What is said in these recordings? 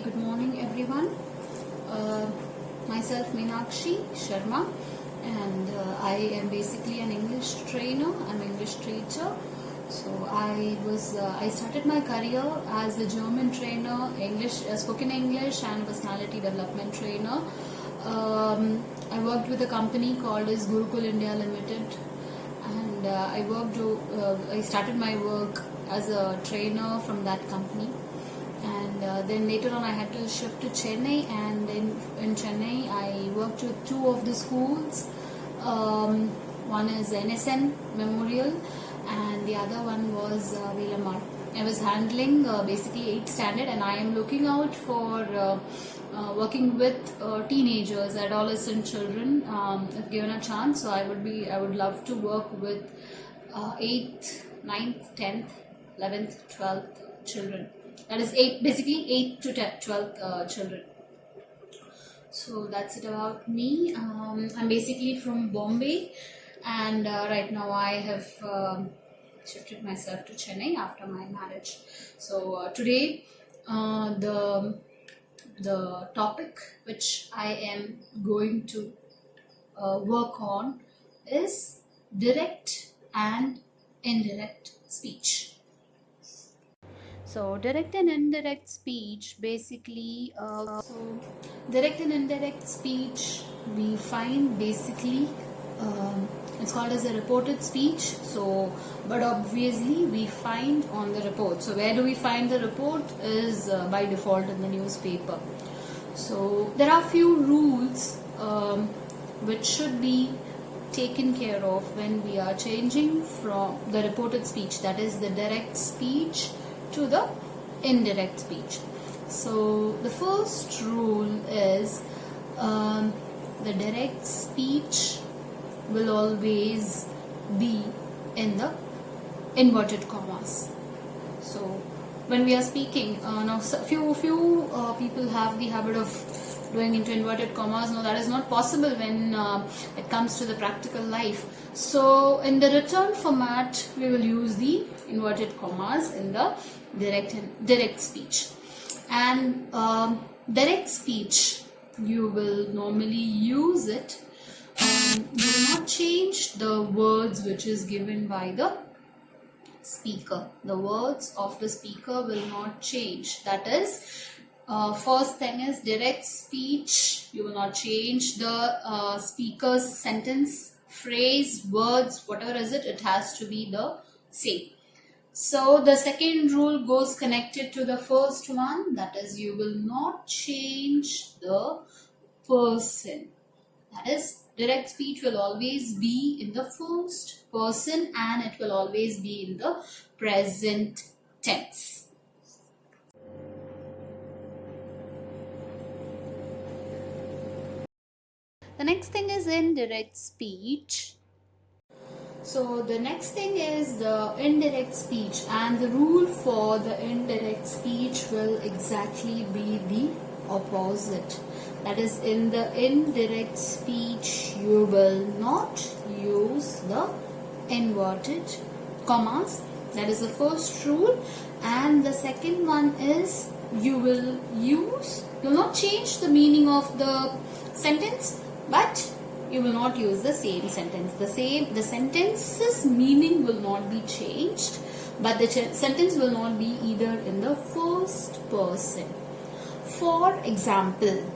good morning everyone. Myself Meenakshi Sarma, and I am basically an English trainer. I'm an English teacher. So I started my career as a German trainer, spoken English and personality development trainer. I worked with a company called as Gurukul India Limited, and I started my work as a trainer from that company. And then later on I had to shift to Chennai, and in Chennai I worked with two of the schools. One is NSN Memorial and the other one was Velamar. I was handling basically 8th standard, and I am looking out for working with teenagers, adolescent children if given a chance. So I would love to work with 8th, 9th, 10th, 11th, 12th children. That is 8th to 12th children. So that's it about me. I'm basically from Bombay, and right now I have shifted myself to Chennai after my marriage. So today the topic which I am going to work on is direct and indirect speech. So direct and indirect speech basically, direct and indirect speech we find basically it's called as a reported speech. So but obviously we find on the report. So where do we find the report is by default in the newspaper. So there are few rules which should be taken care of when we are changing from the reported speech, that is the direct speech, to the indirect speech. So the first rule is the direct speech will always be in the inverted commas. So when we are speaking, now few people have the habit of doing into inverted commas. No, that is not possible when it comes to the practical life. So in the written format, we will use the inverted commas in the direct speech. And direct speech, you will normally use it. You will not change the words which is given by the speaker. The words of the speaker will not change. That is, first thing is direct speech. You will not change the speaker's sentence, phrase, words, whatever is it. It has to be the same. So the second rule goes connected to the first one. That is, you will not change the person. That is, direct speech will always be in the first person, and it will always be in the present tense. The next thing is indirect speech. So the next thing is the indirect speech, and the rule for the indirect speech will exactly be the opposite. That is, in the indirect speech you will not use the inverted commas. That is the first rule. And the second one is you will not change the meaning of the sentence, but you will not use the same sentence. The sentence's meaning will not be changed, but the sentence will not be either in the first person. For example,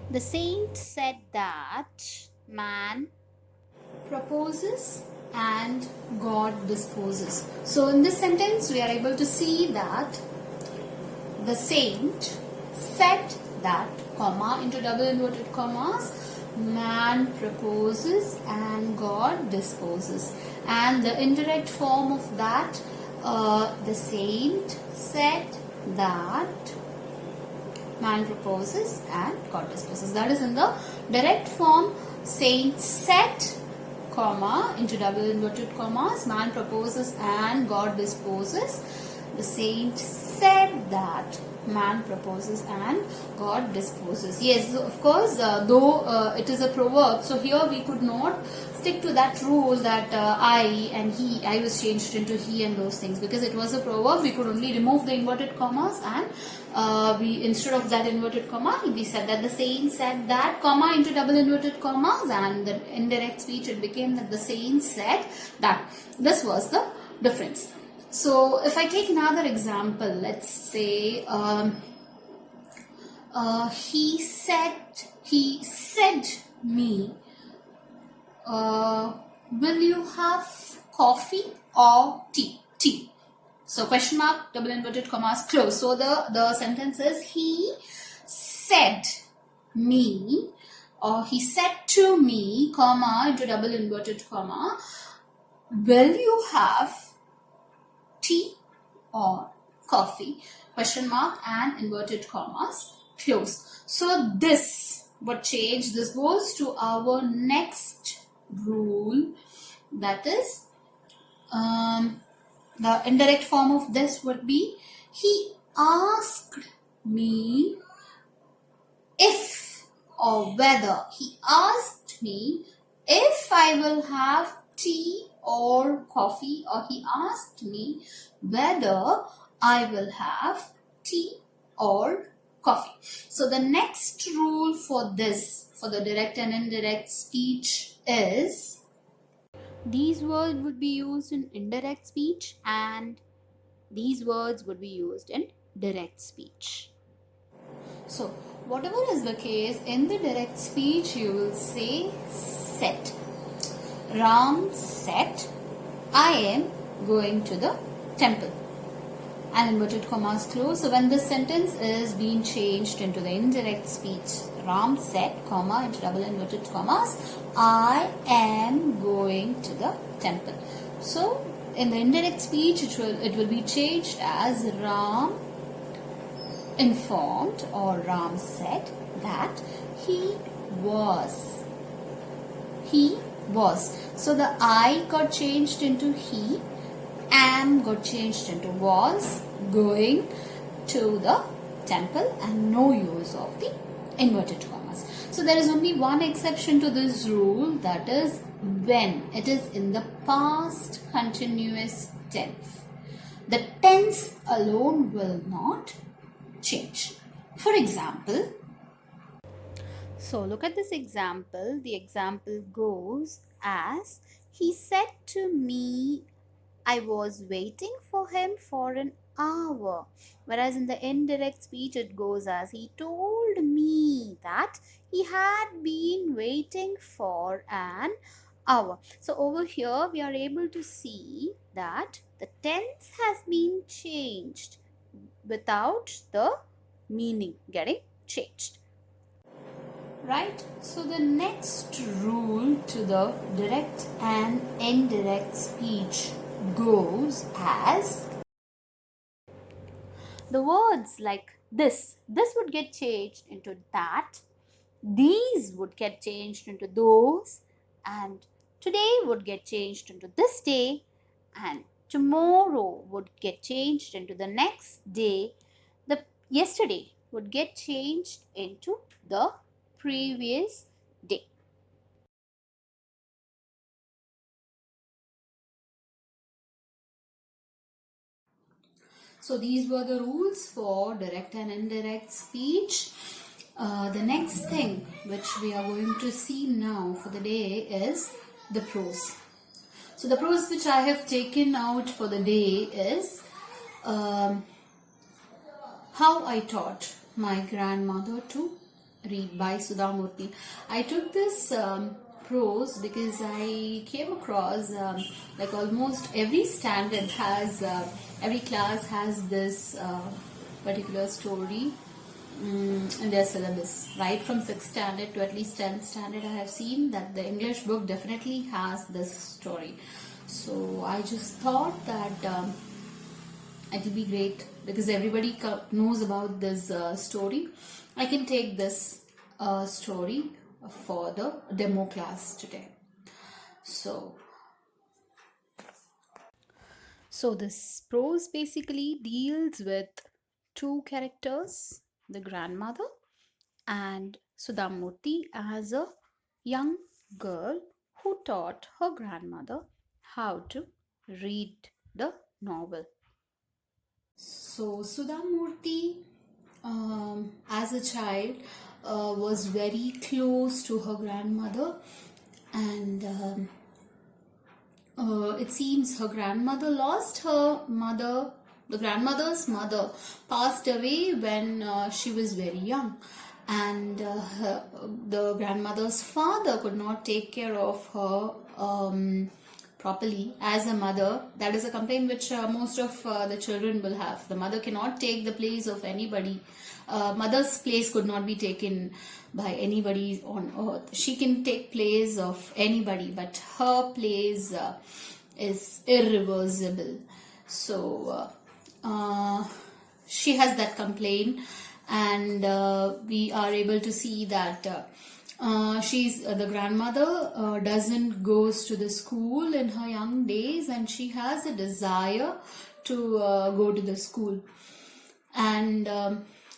the saint said that man proposes and God disposes. So in this sentence we are able to see that the saint said that, comma, into double inverted commas, man proposes and God disposes. And the indirect form of that, the saint said that man proposes and God disposes. That is in the direct form. Saint said, comma, into double inverted commas, man proposes and God disposes. The saint said that man proposes and God disposes. Yes, of course, though it is a proverb, so here we could not stick to that rule that I and he, I was changed into he and those things, because it was a proverb. We could only remove the inverted commas, and we, instead of that inverted comma, we said that the saint said that comma into double inverted commas, and the indirect speech, it became that the saint said that. This was the difference. So if I take another example, let's say he said me, will you have coffee or tea? Tea. So question mark, double inverted commas, close. So the sentence is, he said me, or he said to me, comma into double inverted comma, will you have tea or coffee? Question mark and inverted commas, close. So this would change. This goes to our next rule, that is the indirect form of this would be, he asked me if or whether. He asked me if I will have tea or coffee, or he asked me whether I will have tea or coffee. So the next rule for this, for the direct and indirect speech, is these words would be used in indirect speech and these words would be used in direct speech. So whatever is the case, in the direct speech you will say set. Ram said, I am going to the temple. And inverted commas close. So when this sentence is being changed into the indirect speech, Ram said, comma into double inverted commas, I am going to the temple. So in the indirect speech, it will be changed as Ram informed, or Ram said that he was. He was. So the I got changed into he, am got changed into was, going to the temple, and no use of the inverted commas. So there is only one exception to this rule, that is when it is in the past continuous tense. The tense alone will not change. For example, so look at this example. The example goes as, he said to me, I was waiting for him for an hour. Whereas in the indirect speech it goes as, he told me that he had been waiting for an hour. So over here we are able to see that the tense has been changed without the meaning getting changed. Right? So the next rule to the direct and indirect speech goes as, the words like this would get changed into that, these would get changed into those, and today would get changed into this day, and tomorrow would get changed into the next day, the yesterday would get changed into the previous day. So these were the rules for direct and indirect speech. The next thing which we are going to see now for the day is the prose. So the prose which I have taken out for the day is how I taught my grandmother to read, by Sudha Murthy. I took this prose because I came across like almost every standard has, every class has this particular story in their syllabus. Right from 6th standard to at least 10th standard, I have seen that the English book definitely has this story. So I just thought that it will be great because everybody knows about this story. I can take this story for the demo class today. So So this prose basically deals with two characters, the grandmother and Sudhamurti as a young girl who taught her grandmother how to read the novel. So Sudhamurti, as a child, was very close to her grandmother, and it seems her grandmother lost her mother. The grandmother's mother passed away when she was very young, and the grandmother's father could not take care of her properly as a mother. That is a complaint which most of the children will have. The mother cannot take the place of anybody. Mother's place could not be taken by anybody on earth. She can take place of anybody, but her place is irreversible. So she has that complaint, and we are able to see that she's the grandmother doesn't goes to the school in her young days, and she has a desire to go to the school, and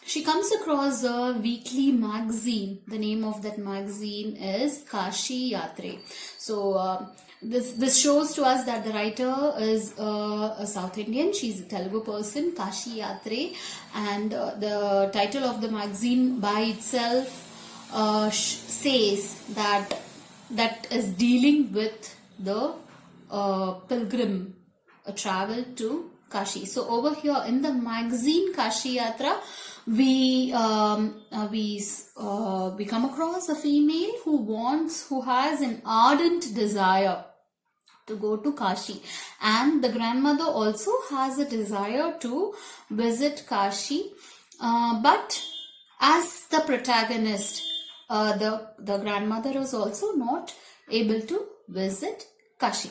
she comes across a weekly magazine. The name of that magazine is Kashi Yatre. So this shows to us that the writer is a South Indian. She's a Telugu person, Kashi Yatre, and the title of the magazine by itself says that is dealing with the pilgrim travel to Kashi. So over here in the magazine Kashi Yatra, we come across a female who has an ardent desire to go to Kashi, and the grandmother also has a desire to visit Kashi, but as the protagonist, the grandmother is also not able to visit Kashi.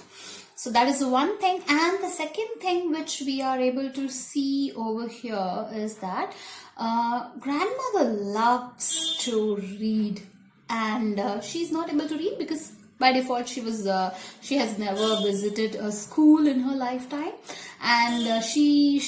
So that is one thing. And the second thing which we are able to see over here is that grandmother loves to read, and she's not able to read because by default she has never visited a school in her lifetime, and she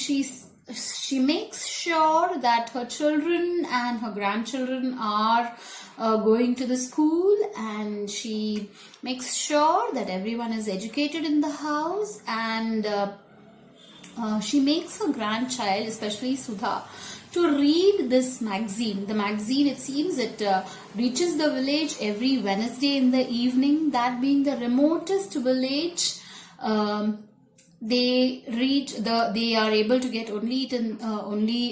makes sure that her children and her grandchildren are going to the school, and she makes sure that everyone is educated in the house, and she makes her grandchild, especially Sudha, to read this magazine. The magazine, it seems, it reaches the village every Wednesday in the evening. That being the remotest village, they are able to get only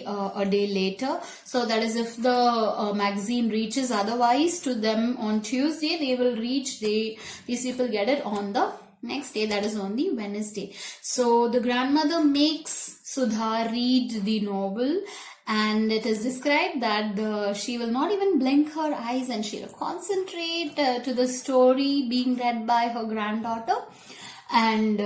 a day later. So that is, if the magazine reaches otherwise to them on Tuesday, they will reach, these people get it on the next day, that is on the Wednesday. So the grandmother makes Sudha read the novel, and it is described that she will not even blink her eyes, and she will concentrate to the story being read by her granddaughter. And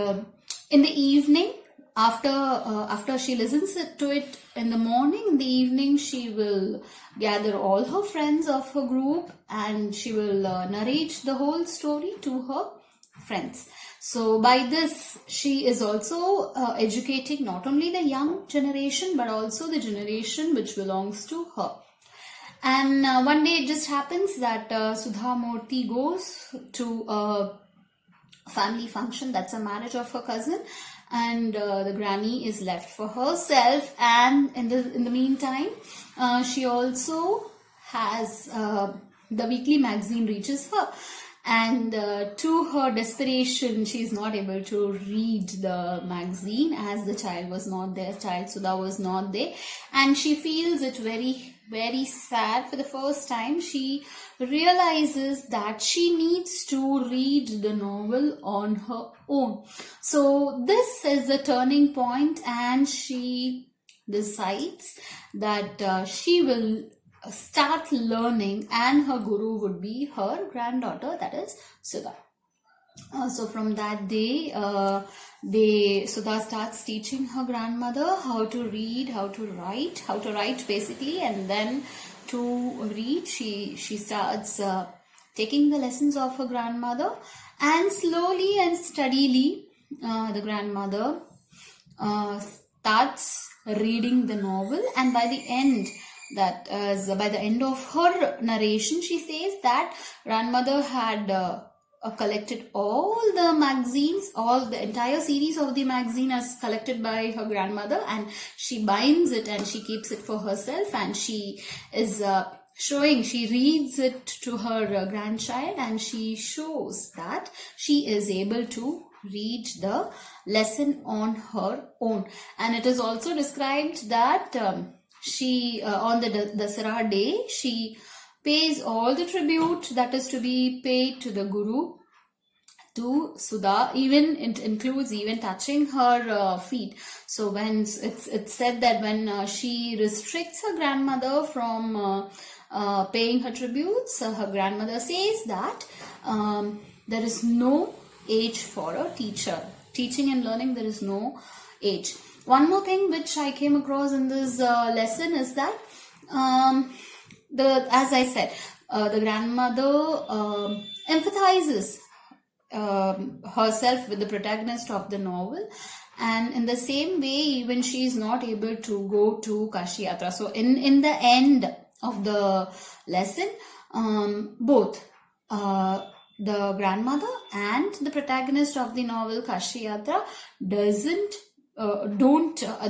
in the evening, after she listens to it in the morning, in the evening she will gather all her friends of her group, and she will narrate the whole story to her friends. So by this, she is also educating not only the young generation but also the generation which belongs to her. And one day it just happens that Sudhamurti goes to a family function, that's a marriage of her cousin, and the granny is left for herself. And in the meantime, she also has the weekly magazine reaches her, and to her desperation, she is not able to read the magazine as the child was not there, child Sudha was not there, and she feels it very, very sad. For the first time, she realizes that she needs to read the novel on her own. So this is the turning point, and she decides that she will start learning, and her guru would be her granddaughter, that is Sudha. So from that day, Sudha starts teaching her grandmother how to read, how to write basically, and then to read. She starts taking the lessons of her grandmother, and slowly and steadily the grandmother starts reading the novel, and by the end of her narration, she says that grandmother had collected all the magazines, all the entire series of the magazine as collected by her grandmother, and she binds it and she keeps it for herself, and she is she reads it to her grandchild, and she shows that she is able to read the lesson on her own. And it is also described that she on the Dasara day, she pays all the tribute that is to be paid to the Guru, to Sudha. Even it includes even touching her feet. So when it's said that when she restricts her grandmother from paying her tributes, her grandmother says that there is no age for a teacher. Teaching and learning, there is no age. One more thing which I came across in this lesson is that as I said, the grandmother empathizes herself with the protagonist of the novel, and in the same way, even she is not able to go to Kashi Yatra. So in the end of the lesson, both the grandmother and the protagonist of the novel Kashi Yatra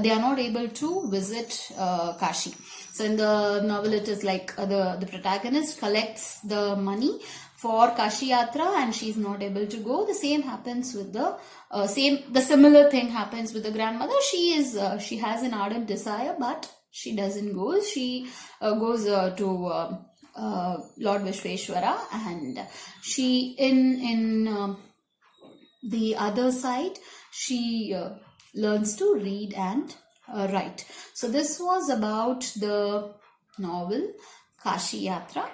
they are not able to visit Kashi. So in the novel, it is like the protagonist collects the money for Kashi Yatra and she is not able to go. The same happens with the similar thing happens with the grandmother. She has an ardent desire, but she doesn't go. She goes to Lord Vishweshwara, and she in the other side, she learns to read and write. So this was about the novel Kashi Yatra.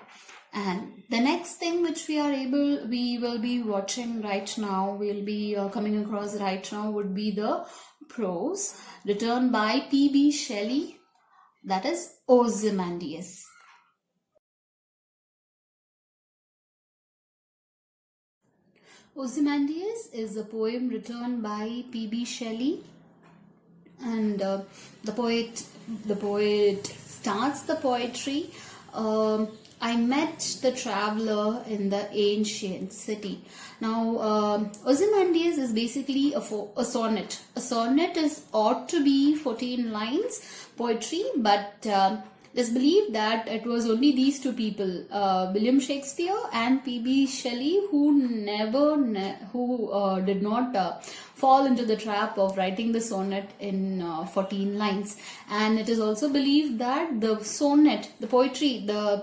And the next thing which we will be watching right now, we'll be coming across right now, would be the prose written by P.B. Shelley, that is Ozymandias. Ozymandias is a poem written by P.B. Shelley, and the poet starts the poetry. I met the traveler in the ancient city. Now, Ozymandias is basically a sonnet. A sonnet ought to be 14 lines poetry, but it's believed that it was only these two people, William Shakespeare and P.B. Shelley, who did not fall into the trap of writing the sonnet in 14 lines. And it is also believed that the sonnet, the poetry, the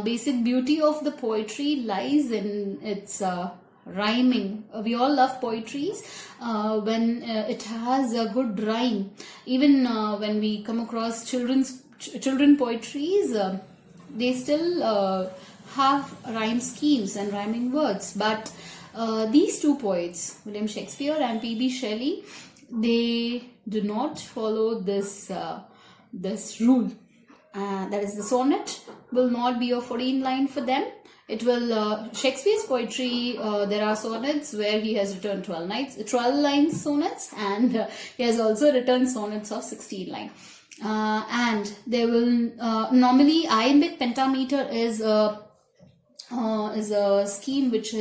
basic beauty of the poetry lies in its rhyming. We all love poetries when it has a good rhyme. Even when we come across children poetries, they still have rhyme schemes and rhyming words. But these two poets, William Shakespeare and P.B. Shelley, they do not follow this rule. That is, the sonnet will not be a 14 line for them. It will, Shakespeare's poetry, there are sonnets where he has written 12 line sonnets, and he has also written sonnets of 16 line. And they will, normally iambic pentameter is a scheme which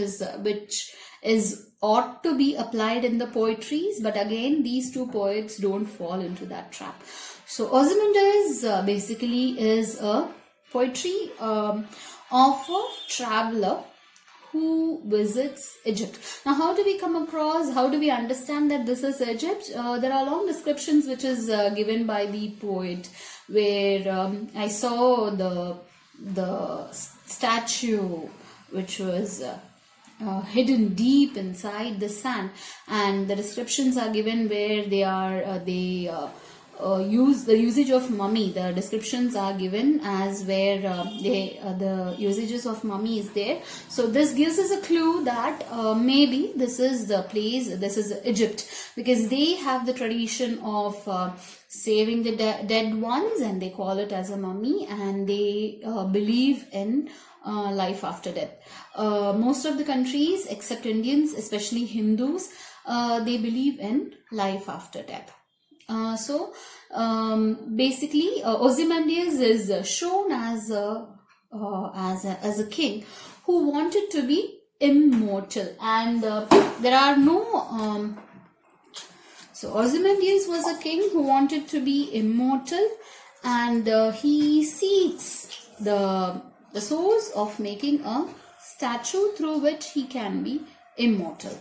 is ought to be applied in the poetries, but again, these two poets don't fall into that trap. So Ozymandias basically is a poetry of a traveler who visits Egypt. Now, how do we understand that this is Egypt? There are long descriptions which is given by the poet, where I saw the statue which was hidden deep inside the sand, and the descriptions are given where the usage of mummy. The descriptions are given as where the usages of mummy is there. So this gives us a clue that maybe this is the place, this is Egypt, because they have the tradition of saving the dead ones, and they call it as a mummy, and they believe in life after death. Most of the countries, except Indians, especially Hindus, they believe in life after death. Basically, Ozymandias is shown as a king who wanted to be immortal, and there are no. So Ozymandias was a king who wanted to be immortal, and he seeks the source of making a statue through which he can be immortal.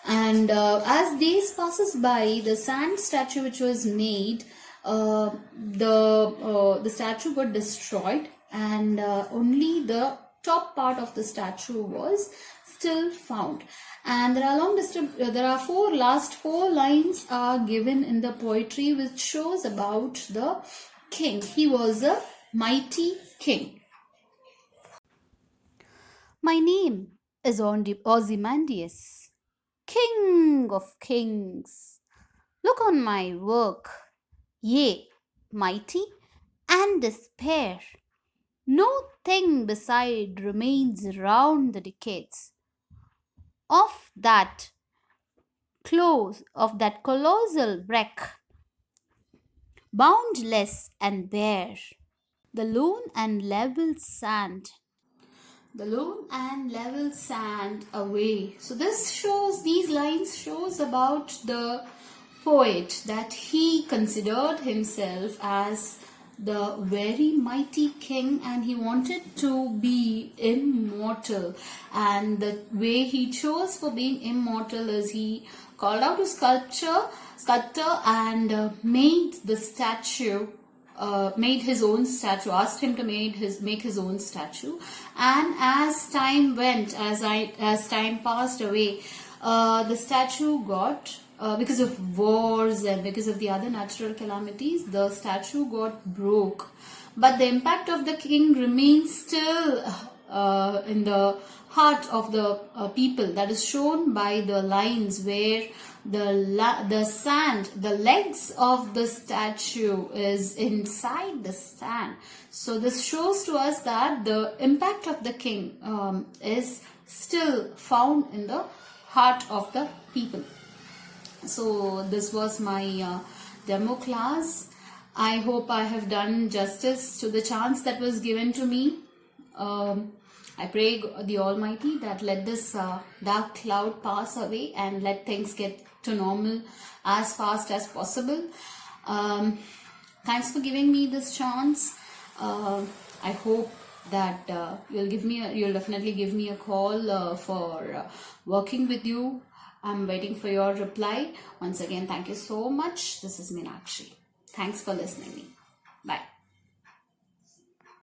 And as days passes by, the sand statue which was made, the statue got destroyed, and only the top part of the statue was still found. And there are four lines are given in the poetry which shows about the king. He was a mighty king. My name is Ozymandias, King of Kings. Look on my work, yea, mighty and despair. No thing beside remains round the decades of that colossal wreck, boundless and bare, the lone and level sand. The lone and level sand away. So these lines shows about the poet, that he considered himself as the very mighty king, and he wanted to be immortal. And the way he chose for being immortal is he called out a sculptor and made the statue, made his own statue, asked him to make his own statue. And as time went, as time passed away, the statue got, because of wars and because of the other natural calamities, the statue got broke. But the impact of the king remains still in the heart of the people. That is shown by the lines where the sand, the legs of the statue is inside the sand. So this shows to us that the impact of the king is still found in the heart of the people. So this was my demo class. I hope I have done justice to the chance that was given to me. I pray the Almighty that let this dark cloud pass away and let things get to normal as fast as possible. Thanks for giving me this chance. I hope that you'll definitely give me a call for working with you. I'm waiting for your reply. Once again, thank you so much. This is Meenakshi. Thanks for listening. Bye.